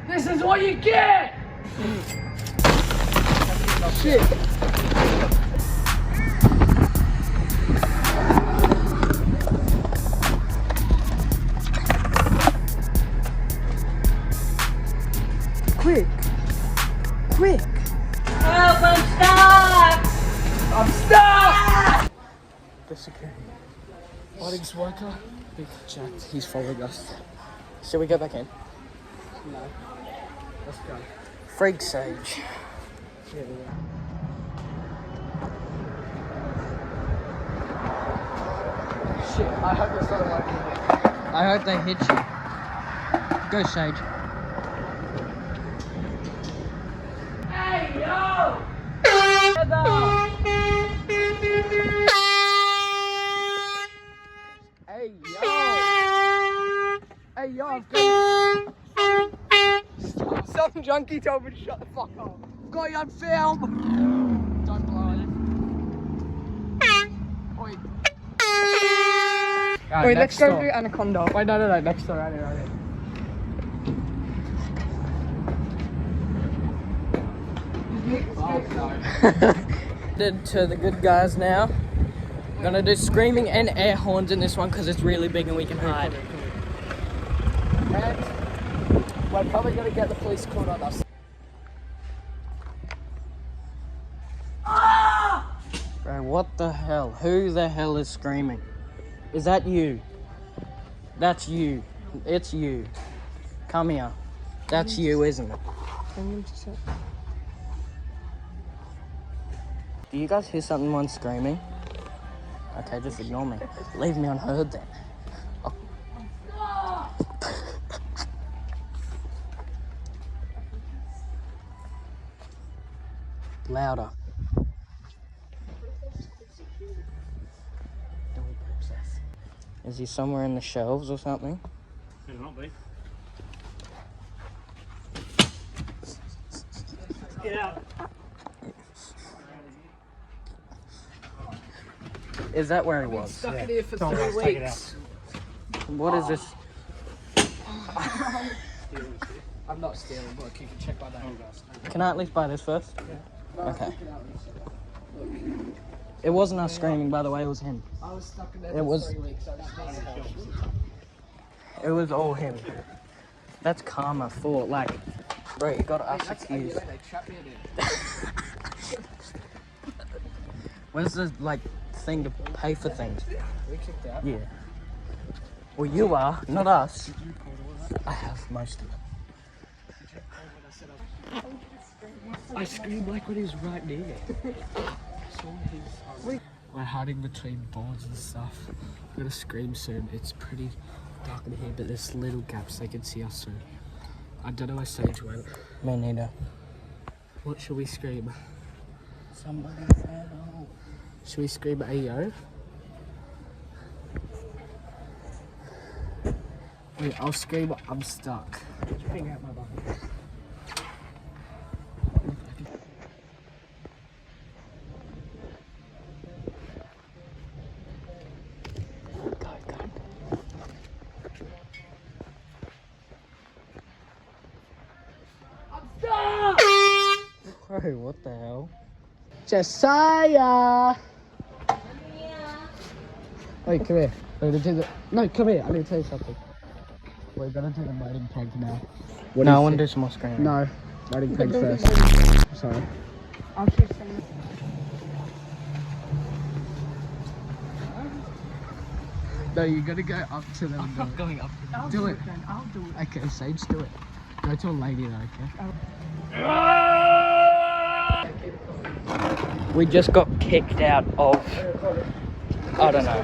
This is what you get! Shit. Quick. Quick. Help, I'm stuck! I'm stuck! The security. Audience worker. Big jacked. He's following us. Shall we go back in? No. Let's go. Freak Sage. Yeah, Shit, I hope it's not a working hit. I hope they hit you. Go, Sage. Hey, yo! Hey, yo! Hey, yo, I've got... Some junkie told me to shut the fuck up. Got you on film! Don't blow it. Oi. Right, Wait, let's next go door. through Anaconda. Wait, no, next door, right here. To the good guys now. Gonna do screaming and air horns in this one because it's really big and we can hide. And we're probably gonna get the police called on us. Bro, what the hell? Who the hell is screaming? Is that you? That's you. It's you. Come here. That's you, isn't it? Do you guys hear someone screaming? Okay, just ignore me. Leave me unheard then. Oh. Louder. Is he somewhere in the shelves or something? Better not be. Get out. Is that where he was? Stuck in here for Come on, 3 guys, take it weeks. What is this? I'm not stealing, but you can check my name. Can I at least buy this first? Okay. It wasn't us screaming, by the way, it was him. I was stuck in there It for was- 3 weeks. So that means It was all him. That's karma for, like, bro, you gotta ask excuse. They trapped me in it. Where's the, like, thing to pay for things? We kicked out. Yeah. Well, you are, not us. I have most of it. I screamed like when he was right near me. We're hiding between boards and stuff. We're gonna scream soon. It's pretty dark in here, but there's little gaps. They can see us soon. I don't know where Sage went. Me neither. What should we scream? Somebody said, oh. Should we scream Ayo? Wait, I'll scream I'm stuck. Get your finger out my butt. Bro, what the hell? Josiah! Wait, come here. No, come here. I need to tell you something. We're gonna do the loading peg now. No, I want to do some more screaming. No, loading peg first. Sorry. I'll shoot some. No, you gotta go up to them. I'm not going up. I'll Do it. Then. I'll do it. Okay, Sage, do it. Go to a lady though, okay? We just got kicked out of, I don't know.